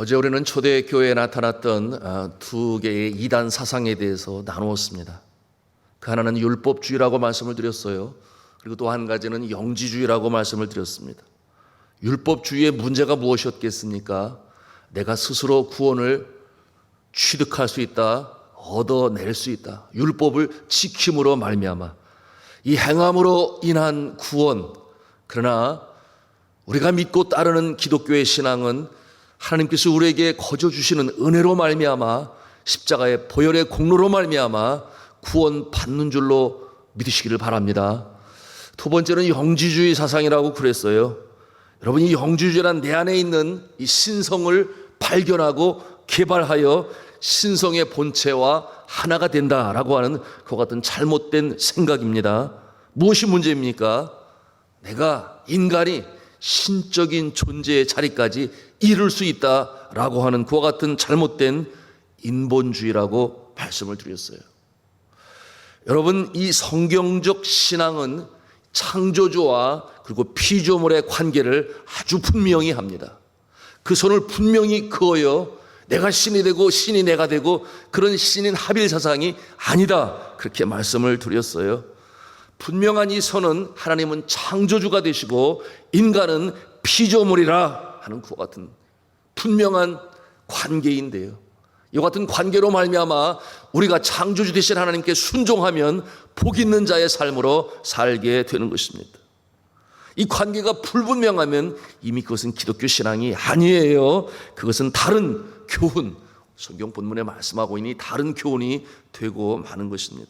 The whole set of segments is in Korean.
어제 우리는 초대교회에 나타났던 두 개의 이단 사상에 대해서 나누었습니다. 그 하나는 율법주의라고 말씀을 드렸어요. 그리고 또 한 가지는 영지주의라고 말씀을 드렸습니다. 율법주의의 문제가 무엇이었겠습니까? 내가 스스로 구원을 취득할 수 있다, 얻어낼 수 있다. 율법을 지킴으로 말미암아 이 행함으로 인한 구원. 그러나 우리가 믿고 따르는 기독교의 신앙은 하나님께서 우리에게 거저 주시는 은혜로 말미암아 십자가의 보혈의 공로로 말미암아 구원 받는 줄로 믿으시기를 바랍니다. 두 번째는 영지주의 사상이라고 그랬어요. 여러분, 이 영지주의란 내 안에 있는 이 신성을 발견하고 개발하여 신성의 본체와 하나가 된다라고 하는 그와 같은 잘못된 생각입니다. 무엇이 문제입니까? 내가 인간이 신적인 존재의 자리까지 이룰 수 있다라고 하는 그와 같은 잘못된 인본주의라고 말씀을 드렸어요. 여러분, 이 성경적 신앙은 창조주와 그리고 피조물의 관계를 아주 분명히 합니다. 그 선을 분명히 그어요. 내가 신이 되고 신이 내가 되고 그런 신인 합일 사상이 아니다, 그렇게 말씀을 드렸어요. 분명한 이 선은 하나님은 창조주가 되시고 인간은 피조물이라 하는 그와 같은 분명한 관계인데요. 이와 같은 관계로 말미암아 우리가 창조주 되신 하나님께 순종하면 복 있는 자의 삶으로 살게 되는 것입니다. 이 관계가 불분명하면 이미 그것은 기독교 신앙이 아니에요. 그것은 다른 교훈, 성경 본문에 말씀하고 있니 다른 교훈이 되고 마는 것입니다.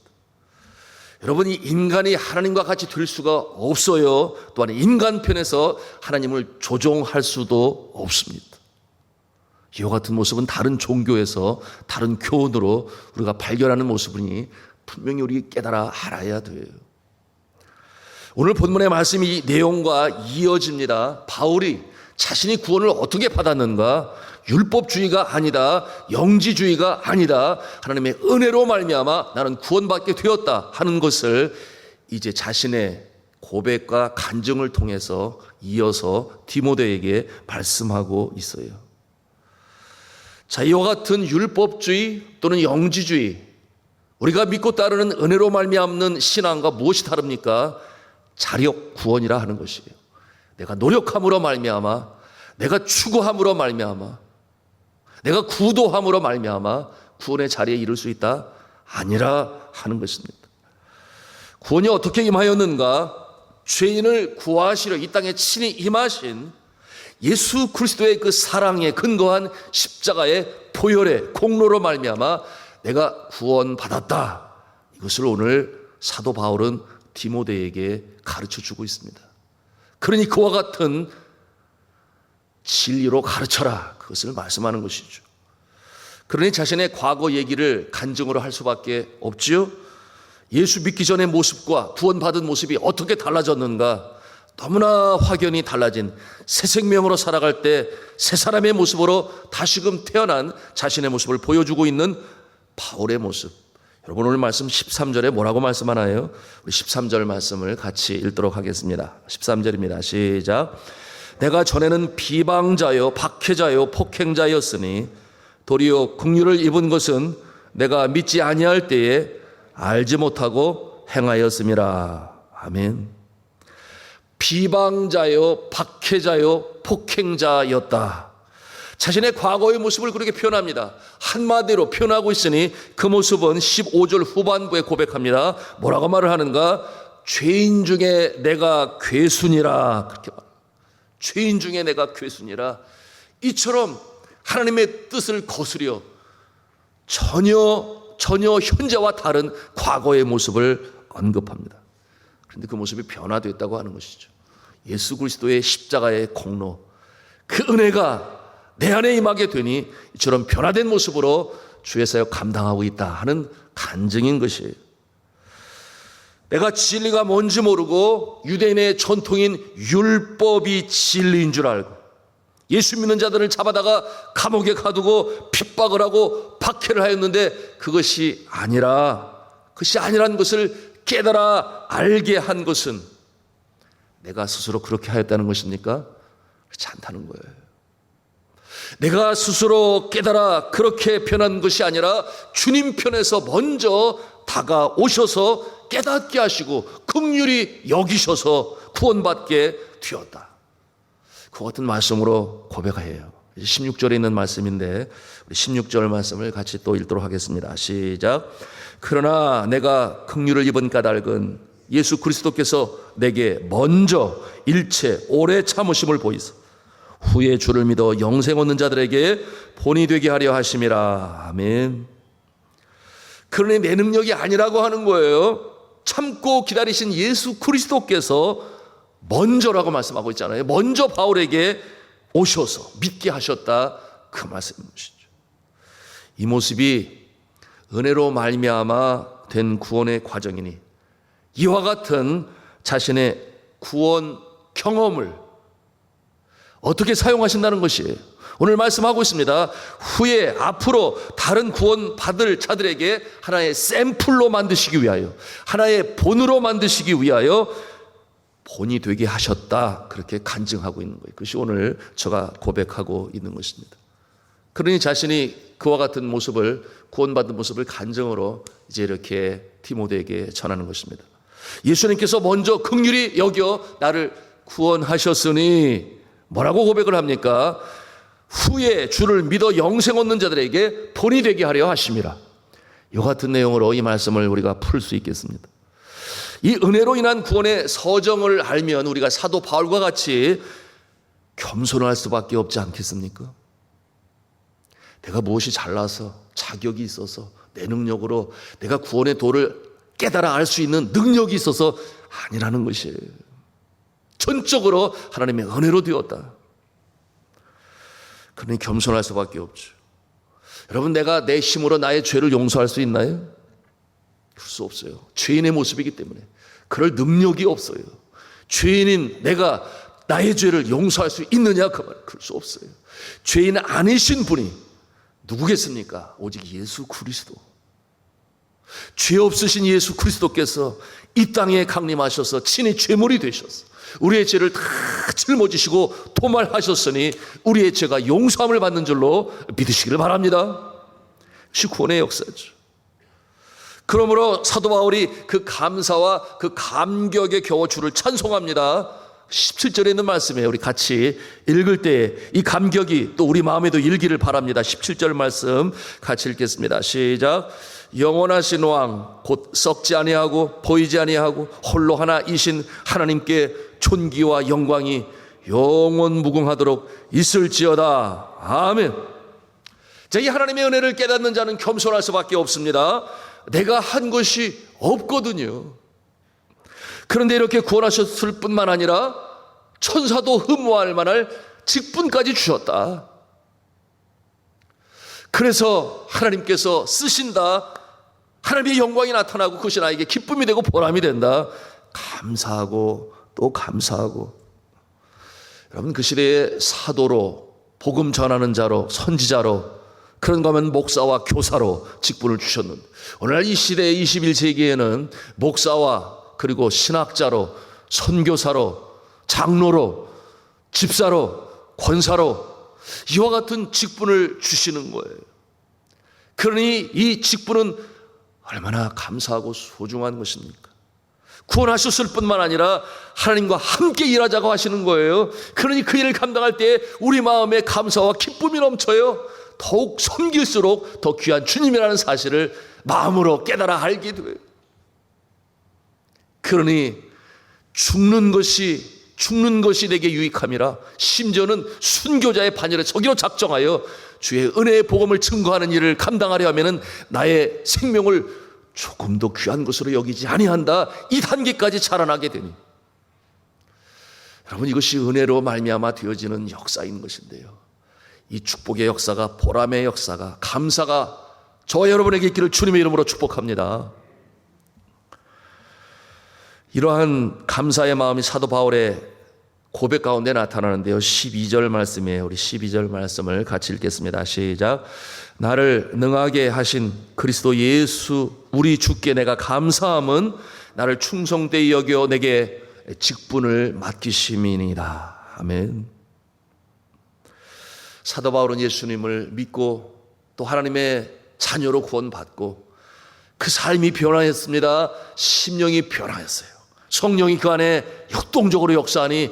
여러분, 이 인간이 하나님과 같이 될 수가 없어요. 또한 인간 편에서 하나님을 조종할 수도 없습니다. 이와 같은 모습은 다른 종교에서 다른 교훈으로 우리가 발견하는 모습이니 분명히 우리 깨달아 알아야 돼요. 오늘 본문의 말씀이 이 내용과 이어집니다. 바울이 자신이 구원을 어떻게 받았는가? 율법주의가 아니다, 영지주의가 아니다, 하나님의 은혜로 말미암아 나는 구원받게 되었다 하는 것을 이제 자신의 고백과 간증을 통해서 이어서 디모데에게 말씀하고 있어요. 자, 이와 같은 율법주의 또는 영지주의, 우리가 믿고 따르는 은혜로 말미암는 신앙과 무엇이 다릅니까? 자력 구원이라 하는 것이에요. 내가 노력함으로 말미암아, 내가 추구함으로 말미암아, 내가 구도함으로 말미암아 구원의 자리에 이를 수 있다? 아니라 하는 것입니다. 구원이 어떻게 임하였는가? 죄인을 구하시려 이 땅에 친히 임하신 예수 그리스도의 그 사랑에 근거한 십자가의 보혈의 공로로 말미암아 내가 구원받았다. 이것을 오늘 사도 바울은 디모데에게 가르쳐주고 있습니다. 그러니 그와 같은 진리로 가르쳐라, 그것을 말씀하는 것이죠. 그러니 자신의 과거 얘기를 간증으로 할 수밖에 없지요. 예수 믿기 전의 모습과 구원받은 모습이 어떻게 달라졌는가? 너무나 확연히 달라진 새 생명으로 살아갈 때 새 사람의 모습으로 다시금 태어난 자신의 모습을 보여주고 있는 바울의 모습. 여러분, 오늘 말씀 13절에 뭐라고 말씀하나요? 우리 13절 말씀을 같이 읽도록 하겠습니다. 13절입니다. 시작. 내가 전에는 비방자요 박해자요 폭행자였으니 도리어 긍휼을 입은 것은 내가 믿지 아니할 때에 알지 못하고 행하였음이라. 아멘. 비방자요 박해자요 폭행자였다. 자신의 과거의 모습을 그렇게 표현합니다. 한마디로 표현하고 있으니 그 모습은 15절 후반부에 고백합니다. 뭐라고 말을 하는가? 죄인 중에 내가 괴순이라. 그렇게 말합니다. 죄인 중에 내가 괴순이라. 이처럼 하나님의 뜻을 거스려 전혀 현재와 다른 과거의 모습을 언급합니다. 그런데 그 모습이 변화됐다고 하는 것이죠. 예수 그리스도의 십자가의 공로, 그 은혜가 내 안에 임하게 되니 이처럼 변화된 모습으로 주의 사역 감당하고 있다 하는 간증인 것이에요. 내가 진리가 뭔지 모르고 유대인의 전통인 율법이 진리인 줄 알고 예수 믿는 자들을 잡아다가 감옥에 가두고 핍박을 하고 박해를 하였는데 그것이 아니란 것을 깨달아 알게 한 것은 내가 스스로 그렇게 하였다는 것입니까? 그렇지 않다는 거예요. 내가 스스로 깨달아 그렇게 변한 것이 아니라 주님 편에서 먼저 다가오셔서 깨닫게 하시고 긍휼히 여기셔서 구원받게 되었다. 그 같은 말씀으로 고백해요. 16절에 있는 말씀인데 우리 16절 말씀을 같이 또 읽도록 하겠습니다. 시작. 그러나 내가 긍휼을 입은 까닭은 예수 그리스도께서 내게 먼저 일체 오래 참으심을 보이사 후에 주를 믿어 영생 얻는 자들에게 본이 되게 하려 하심이라. 아멘. 그러니 내 능력이 아니라고 하는 거예요. 참고 기다리신 예수 그리스도께서 먼저라고 말씀하고 있잖아요. 먼저 바울에게 오셔서 믿게 하셨다, 그 말씀인 것이죠. 이 모습이 은혜로 말미암아 된 구원의 과정이니 이와 같은 자신의 구원 경험을 어떻게 사용하신다는 것이에요. 오늘 말씀하고 있습니다. 후에 앞으로 다른 구원 받을 자들에게 하나의 샘플로 만드시기 위하여, 하나의 본으로 만드시기 위하여 본이 되게 하셨다, 그렇게 간증하고 있는 거예요. 그것이 오늘 제가 고백하고 있는 것입니다. 그러니 자신이 그와 같은 모습을, 구원받은 모습을 간증으로 이제 이렇게 디모데에게 전하는 것입니다. 예수님께서 먼저 긍휼히 여겨 나를 구원하셨으니 뭐라고 고백을 합니까? 후에 주를 믿어 영생 얻는 자들에게 본이 되게 하려 하심이라. 이 같은 내용으로 이 말씀을 우리가 풀 수 있겠습니다. 이 은혜로 인한 구원의 서정을 알면 우리가 사도 바울과 같이 겸손할 수밖에 없지 않겠습니까? 내가 무엇이 잘나서 자격이 있어서 내 능력으로 내가 구원의 도를 깨달아 알 수 있는 능력이 있어서 아니라는 것이에요. 전적으로 하나님의 은혜로 되었다. 그러니 겸손할 수밖에 없죠. 여러분, 내가 내 힘으로 나의 죄를 용서할 수 있나요? 그럴 수 없어요. 죄인의 모습이기 때문에 그럴 능력이 없어요. 죄인인 내가 나의 죄를 용서할 수 있느냐? 그 말, 그럴 수 없어요. 죄인 아니신 분이 누구겠습니까? 오직 예수 그리스도. 죄 없으신 예수 그리스도께서 이 땅에 강림하셔서 친히 죄물이 되셔서 우리의 죄를 다 짊어지시고 도말하셨으니 우리의 죄가 용서함을 받는 줄로 믿으시기를 바랍니다. 그것이 구원의 역사죠. 그러므로 사도 바울이 그 감사와 그 감격에 겨워 주를 찬송합니다. 17절에 있는 말씀이에요. 우리 같이 읽을 때 이 감격이 또 우리 마음에도 일기를 바랍니다. 17절 말씀 같이 읽겠습니다. 시작. 영원하신 왕 곧 썩지 아니하고 보이지 아니하고 홀로 하나이신 하나님께 존귀와 영광이 영원 무궁하도록 있을지어다. 아멘. 자, 이 하나님의 은혜를 깨닫는 자는 겸손할 수밖에 없습니다. 내가 한 것이 없거든요. 그런데 이렇게 구원하셨을 뿐만 아니라 천사도 흠모할 만할 직분까지 주셨다. 그래서 하나님께서 쓰신다. 하나님의 영광이 나타나고 그것이 나에게 기쁨이 되고 보람이 된다. 감사하고 또 감사하고. 여러분, 그 시대에 사도로, 복음 전하는 자로, 선지자로, 그런가 하면 목사와 교사로 직분을 주셨는데 오늘날 이 시대 21세기에는 목사와 그리고 신학자로, 선교사로, 장로로, 집사로, 권사로 이와 같은 직분을 주시는 거예요. 그러니 이 직분은 얼마나 감사하고 소중한 것입니까? 구원하셨을 뿐만 아니라 하나님과 함께 일하자고 하시는 거예요. 그러니 그 일을 감당할 때 우리 마음에 감사와 기쁨이 넘쳐요. 더욱 섬길수록 더 귀한 주님이라는 사실을 마음으로 깨달아 알게 돼요. 그러니 죽는 것이 내게 유익함이라 심지어는 순교자의 반열에 서기로 작정하여 주의 은혜의 복음을 증거하는 일을 감당하려 하면은 나의 생명을 조금 더 귀한 것으로 여기지 아니한다. 이 단계까지 자라나게 되니 여러분, 이것이 은혜로 말미암아 되어지는 역사인 것인데요. 이 축복의 역사가, 보람의 역사가, 감사가 저와 여러분에게 있기를 주님의 이름으로 축복합니다. 이러한 감사의 마음이 사도 바울의 고백 가운데 나타나는데요. 12절 말씀이에요. 우리 12절 말씀을 같이 읽겠습니다. 시작. 나를 능하게 하신 그리스도 예수 우리 주께 내가 감사함은 나를 충성되이 여겨 내게 직분을 맡기심이니라. 아멘. 사도 바울은 예수님을 믿고 또 하나님의 자녀로 구원받고 그 삶이 변화했습니다. 심령이 변화했어요. 성령이 그 안에 역동적으로 역사하니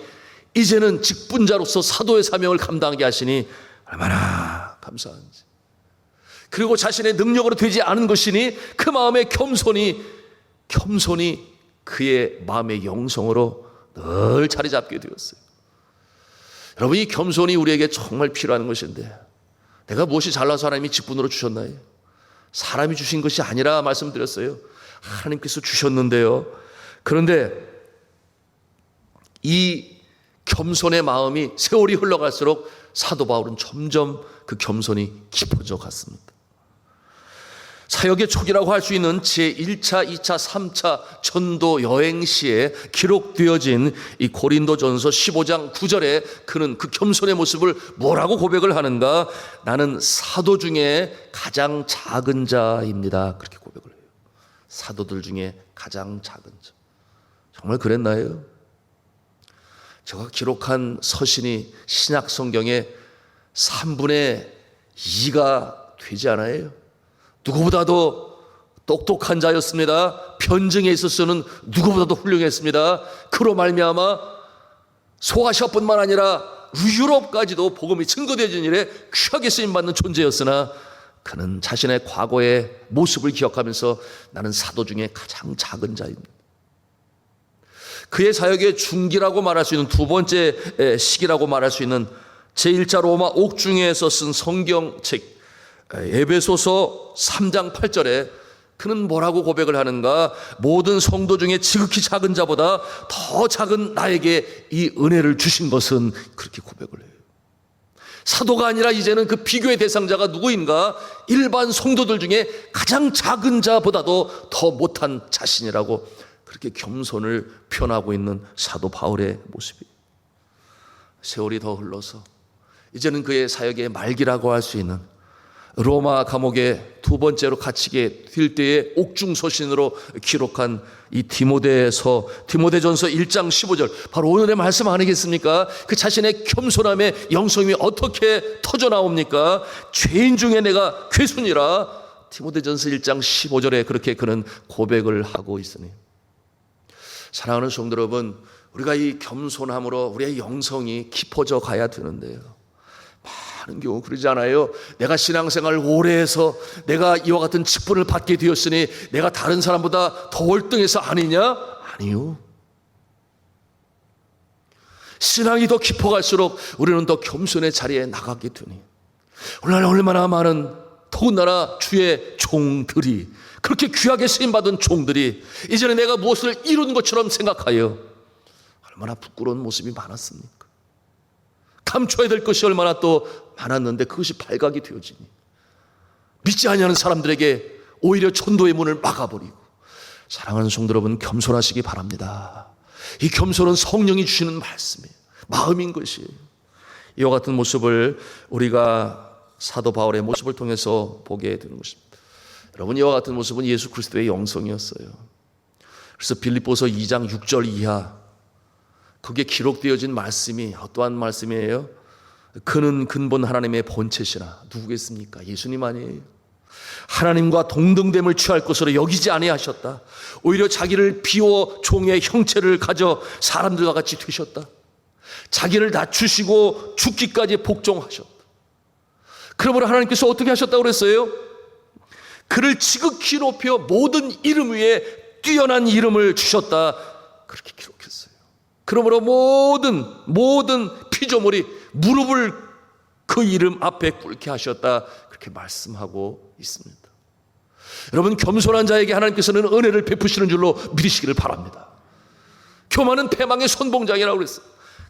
이제는 직분자로서 사도의 사명을 감당하게 하시니 얼마나 감사한지. 그리고 자신의 능력으로 되지 않은 것이니 그 마음의 겸손이 그의 마음의 영성으로 늘 자리 잡게 되었어요. 여러분, 이 겸손이 우리에게 정말 필요한 것인데, 내가 무엇이 잘나서 하나님이 직분으로 주셨나요? 사람이 주신 것이 아니라 말씀드렸어요. 하나님께서 주셨는데요. 그런데 이 겸손의 마음이 세월이 흘러갈수록 사도 바울은 점점 그 겸손이 깊어져 갔습니다. 사역의 초기라고 할 수 있는 제1차, 2차, 3차 전도 여행 시에 기록되어진 이 고린도전서 15장 9절에 그는 그 겸손의 모습을 뭐라고 고백을 하는가? 나는 사도 중에 가장 작은 자입니다. 그렇게 고백을 해요. 사도들 중에 가장 작은 자. 정말 그랬나요? 제가 기록한 서신이 신약 성경의 3분의 2가 되지 않아요? 누구보다도 똑똑한 자였습니다. 변증에 있어서는 누구보다도 훌륭했습니다. 그로 말미암아 소아시아뿐만 아니라 유럽까지도 복음이 증거되어진 일에 귀하게 쓰임받는 존재였으나 그는 자신의 과거의 모습을 기억하면서 나는 사도 중에 가장 작은 자입니다. 그의 사역의 중기라고 말할 수 있는 두 번째 시기라고 말할 수 있는 제1자 로마 옥중에서 쓴 성경책 에베소서 3장 8절에 그는 뭐라고 고백을 하는가? 모든 성도 중에 지극히 작은 자보다 더 작은 나에게 이 은혜를 주신 것은, 그렇게 고백을 해요. 사도가 아니라 이제는 그 비교의 대상자가 누구인가? 일반 성도들 중에 가장 작은 자보다도 더 못한 자신이라고 그렇게 겸손을 표현하고 있는 사도 바울의 모습이에요. 세월이 더 흘러서 이제는 그의 사역의 말기라고 할 수 있는 로마 감옥에 두 번째로 갇히게 될 때의 옥중서신으로 기록한 이 디모데전서 1장 15절, 바로 오늘의 말씀 아니겠습니까? 그 자신의 겸손함의 영성이 어떻게 터져 나옵니까? 죄인 중에 내가 괴순이라. 디모데전서 1장 15절에 그렇게 그는 고백을 하고 있으니, 사랑하는 성도 여러분, 우리가 이 겸손함으로 우리의 영성이 깊어져 가야 되는데요, 많은 경우 그러지 않아요? 내가 신앙생활을 오래 해서 내가 이와 같은 직분을 받게 되었으니 내가 다른 사람보다 더 월등해서 아니냐? 아니요. 신앙이 더 깊어갈수록 우리는 더 겸손의 자리에 나가게 되니, 오늘날 얼마나 많은, 더군다나 주의 종들이, 그렇게 귀하게 쓰임받은 종들이 이제는 내가 무엇을 이룬 것처럼 생각하여 얼마나 부끄러운 모습이 많았습니까? 감춰야 될 것이 얼마나 또 많았는데 그것이 발각이 되어지니 믿지 아니하는 사람들에게 오히려 전도의 문을 막아버리고. 사랑하는 성도 여러분, 겸손하시기 바랍니다. 이 겸손은 성령이 주시는 말씀이에요. 마음인 것이에요. 이와 같은 모습을 우리가 사도 바울의 모습을 통해서 보게 되는 것입니다. 여러분, 이와 같은 모습은 예수 그리스도의 영성이었어요. 그래서 빌립보서 2장 6절 이하 그게 기록되어진 말씀이 어떠한 말씀이에요? 그는 근본 하나님의 본체시나. 누구겠습니까? 예수님 아니에요? 하나님과 동등됨을 취할 것으로 여기지 아니하셨다. 오히려 자기를 비워 종의 형체를 가져 사람들과 같이 되셨다. 자기를 낮추시고 죽기까지 복종하셨다. 그러므로 하나님께서 어떻게 하셨다고 그랬어요? 그를 지극히 높여 모든 이름 위에 뛰어난 이름을 주셨다. 그렇게 기록했어요. 그러므로 모든 피조물이 무릎을 그 이름 앞에 꿇게 하셨다. 그렇게 말씀하고 있습니다. 여러분, 겸손한 자에게 하나님께서는 은혜를 베푸시는 줄로 믿으시기를 바랍니다. 교만은 패망의 선봉장이라고 그랬어요.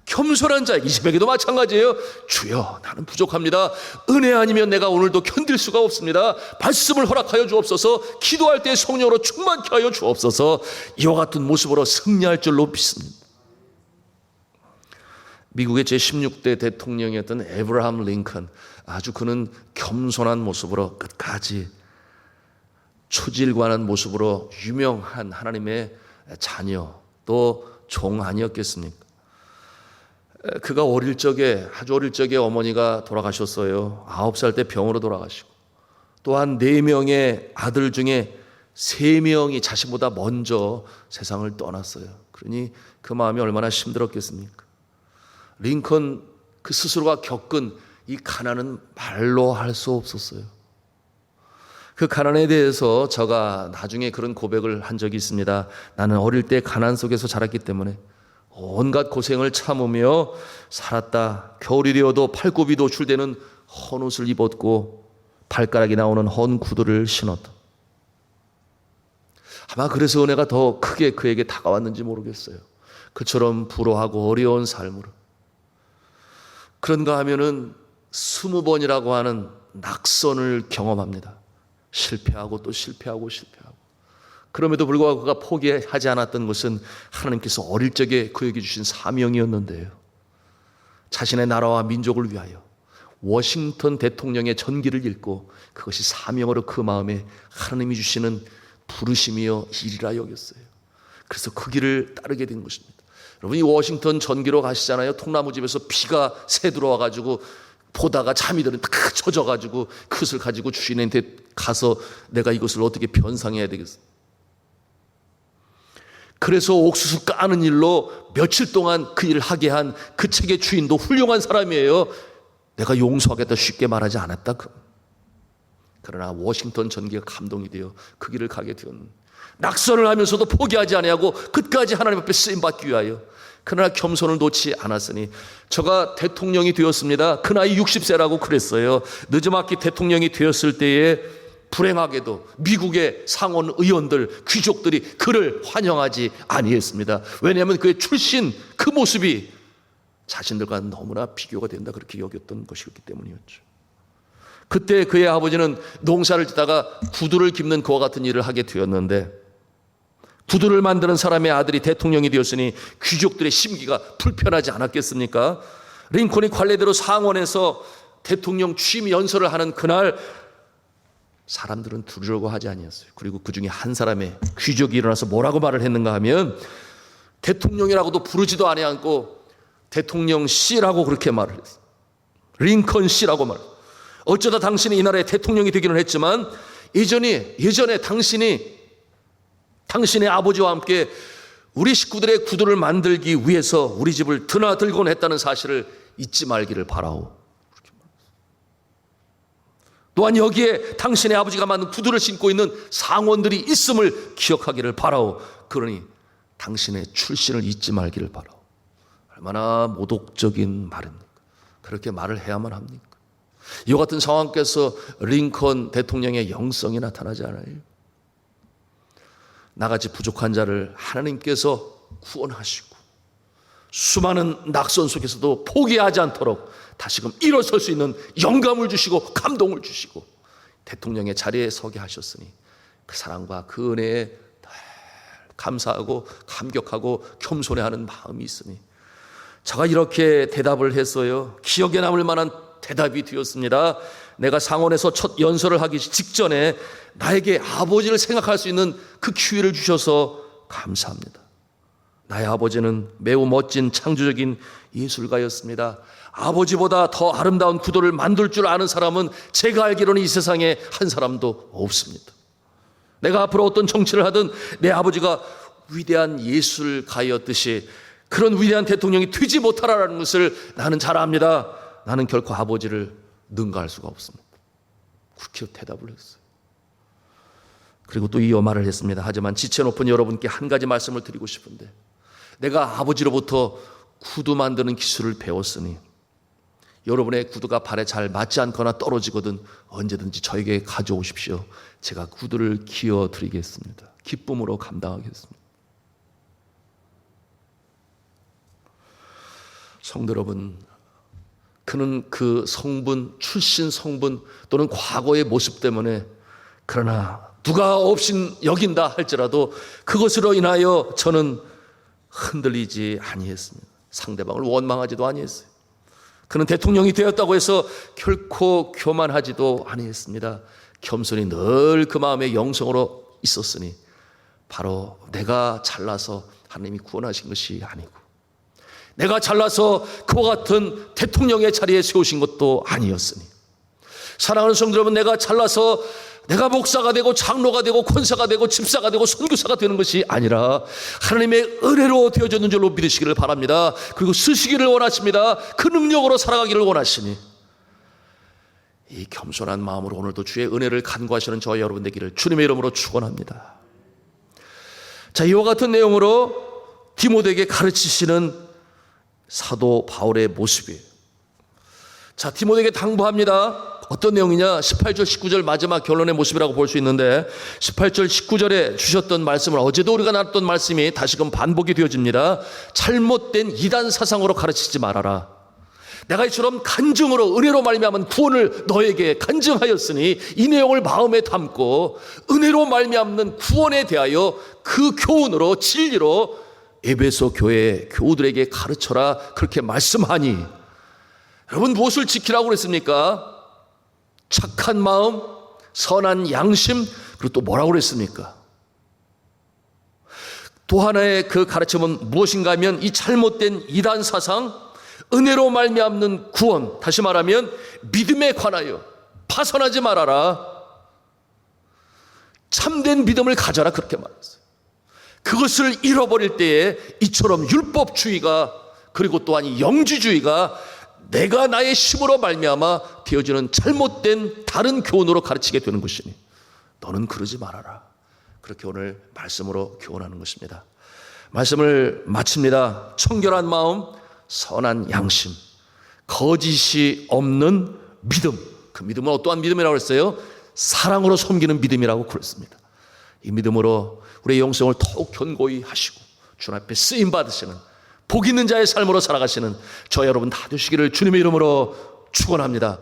겸손한 자에게, 이 새벽에도 마찬가지예요. 주여, 나는 부족합니다. 은혜 아니면 내가 오늘도 견딜 수가 없습니다. 말씀을 허락하여 주옵소서. 기도할 때 성령으로 충만케 하여 주옵소서. 이와 같은 모습으로 승리할 줄로 믿습니다. 미국의 제16대 대통령이었던 에브라함 링컨, 아주 그는 겸손한 모습으로 끝까지 초질관한 모습으로 유명한 하나님의 자녀, 또 종 아니었겠습니까? 그가 아주 어릴 적에 어머니가 돌아가셨어요. 9살 때 병으로 돌아가시고, 또한 4명의 아들 중에 3명이 자신보다 먼저 세상을 떠났어요. 그러니 그 마음이 얼마나 힘들었겠습니까? 링컨 그 스스로가 겪은 이 가난은 말로 할 수 없었어요. 그 가난에 대해서 제가 나중에 그런 고백을 한 적이 있습니다. 나는 어릴 때 가난 속에서 자랐기 때문에 온갖 고생을 참으며 살았다. 겨울이 되어도 팔굽이 노출되는 헌 옷을 입었고 발가락이 나오는 헌 구두를 신었다. 아마 그래서 은혜가 더 크게 그에게 다가왔는지 모르겠어요. 그처럼 불우하고 어려운 삶으로. 그런가 하면은 20번이라고 하는 낙선을 경험합니다. 실패하고 또 실패하고 실패하고. 그럼에도 불구하고 그가 포기하지 않았던 것은 하나님께서 어릴 적에 그에게 주신 사명이었는데요. 자신의 나라와 민족을 위하여 워싱턴 대통령의 전기를 읽고 그것이 사명으로 그 마음에 하나님이 주시는 부르심이여 일이라 여겼어요. 그래서 그 길을 따르게 된 것입니다. 여러분, 이 워싱턴 전기로 가시잖아요. 통나무집에서 비가 새 들어와가지고 보다가 잠이 들은 다 젖어가지고 그것을 가지고 주인한테 가서 내가 이것을 어떻게 변상해야 되겠어. 그래서 옥수수 까는 일로 며칠 동안 그 일을 하게 한 그 책의 주인도 훌륭한 사람이에요. 내가 용서하겠다 쉽게 말하지 않았다. 그러나 워싱턴 전기가 감동이 되어 그 길을 가게 되었는, 낙선을 하면서도 포기하지 아니하고 끝까지 하나님 앞에 쓰임받기 위하여, 그러나 겸손을 놓지 않았으니 저가 대통령이 되었습니다. 그 나이 60세라고 그랬어요. 늦지막히 대통령이 되었을 때에 불행하게도 미국의 상원 의원들, 귀족들이 그를 환영하지 아니했습니다. 왜냐하면 그의 출신 그 모습이 자신들과 너무나 비교가 된다 그렇게 여겼던 것이었기 때문이었죠. 그때 그의 아버지는 농사를 짓다가 구두를 깁는 그와 같은 일을 하게 되었는데, 구두를 만드는 사람의 아들이 대통령이 되었으니 귀족들의 심기가 불편하지 않았겠습니까? 링컨이 관례대로 상원에서 대통령 취임 연설을 하는 그날 사람들은 두려워하지 아니었어요. 그리고 그 중에 한 사람의 귀족이 일어나서 뭐라고 말을 했는가 하면, 대통령이라고도 부르지도 아니하고 대통령 씨라고 그렇게 말을 했어요. 링컨 씨라고 말했어요. 어쩌다 당신이 이 나라의 대통령이 되기는 했지만 예전에 당신의 아버지와 함께 우리 식구들의 구두를 만들기 위해서 우리 집을 드나들곤 했다는 사실을 잊지 말기를 바라오. 또한 여기에 당신의 아버지가 만든 구두를 신고 있는 상원들이 있음을 기억하기를 바라오. 그러니 당신의 출신을 잊지 말기를 바라오. 얼마나 모독적인 말입니까? 그렇게 말을 해야만 합니까? 이와 같은 상황께서 링컨 대통령의 영성이 나타나지 않아요? 나같이 부족한 자를 하나님께서 구원하시고 수많은 낙선 속에서도 포기하지 않도록 다시금 일어설 수 있는 영감을 주시고 감동을 주시고 대통령의 자리에 서게 하셨으니 그 사랑과 그 은혜에 감사하고 감격하고 겸손해하는 마음이 있으니 제가 이렇게 대답을 했어요. 기억에 남을 만한 대답이 되었습니다. 내가 상원에서 첫 연설을 하기 직전에 나에게 아버지를 생각할 수 있는 그 기회를 주셔서 감사합니다. 나의 아버지는 매우 멋진 창조적인 예술가였습니다. 아버지보다 더 아름다운 구도를 만들 줄 아는 사람은 제가 알기로는 이 세상에 한 사람도 없습니다. 내가 앞으로 어떤 정치를 하든 내 아버지가 위대한 예술가였듯이 그런 위대한 대통령이 되지 못하라는 것을 나는 잘 압니다. 나는 결코 아버지를 능가할 수가 없습니다. 그렇게 대답을 했어요. 그리고 또 이 말을 했습니다. 하지만 지체 높은 여러분께 한 가지 말씀을 드리고 싶은데, 내가 아버지로부터 구두 만드는 기술을 배웠으니 여러분의 구두가 발에 잘 맞지 않거나 떨어지거든 언제든지 저에게 가져오십시오. 제가 구두를 기어 드리겠습니다. 기쁨으로 감당하겠습니다. 성도 여러분, 그는 그 성분, 출신 성분 또는 과거의 모습 때문에, 그러나 누가 없인 여긴다 할지라도 그것으로 인하여 저는 흔들리지 아니했습니다. 상대방을 원망하지도 아니했어요. 그는 대통령이 되었다고 해서 결코 교만하지도 아니했습니다. 겸손히 늘 그 마음의 영성으로 있었으니 바로 내가 잘나서 하나님이 구원하신 것이 아니고 내가 잘나서 그와 같은 대통령의 자리에 세우신 것도 아니었으니, 사랑하는 성도 여러분, 내가 잘나서 내가 목사가 되고 장로가 되고 권사가 되고 집사가 되고 선교사가 되는 것이 아니라 하나님의 은혜로 되어졌는 줄로 믿으시기를 바랍니다. 그리고 쓰시기를 원하십니다. 그 능력으로 살아가기를 원하시니 이 겸손한 마음으로 오늘도 주의 은혜를 간구하시는 저와 여러분 되기를 주님의 이름으로 축원합니다. 자, 이와 같은 내용으로 디모데에게 가르치시는 사도 바울의 모습이에요. 자, 디모데에게 당부합니다. 어떤 내용이냐? 18절 19절 마지막 결론의 모습이라고 볼 수 있는데, 18절 19절에 주셨던 말씀을, 어제도 우리가 나눴던 말씀이 다시금 반복이 되어집니다. 잘못된 이단 사상으로 가르치지 말아라. 내가 이처럼 간증으로 은혜로 말미암은 구원을 너에게 간증하였으니 이 내용을 마음에 담고 은혜로 말미암는 구원에 대하여 그 교훈으로 진리로 에베소 교회 교우들에게 가르쳐라, 그렇게 말씀하니, 여러분 무엇을 지키라고 그랬습니까? 착한 마음, 선한 양심, 그리고 또 뭐라고 그랬습니까? 또 하나의 그 가르침은 무엇인가 하면 이 잘못된 이단 사상, 은혜로 말미암는 구원, 다시 말하면 믿음에 관하여 파선하지 말아라. 참된 믿음을 가져라, 그렇게 말했어요. 그것을 잃어버릴 때에 이처럼 율법주의가, 그리고 또한 이 영지주의가 내가 나의 힘으로 말미암아 되어지는 잘못된 다른 교훈으로 가르치게 되는 것이니 너는 그러지 말아라. 그렇게 오늘 말씀으로 교훈하는 것입니다. 말씀을 마칩니다. 청결한 마음, 선한 양심, 거짓이 없는 믿음. 그 믿음은 어떠한 믿음이라고 했어요? 사랑으로 섬기는 믿음이라고 그랬습니다. 이 믿음으로 우리의 영성을 더욱 견고히 하시고 주 앞에 쓰임 받으시는 복 있는 자의 삶으로 살아가시는 저 여러분 다 되시기를 주님의 이름으로 축원합니다.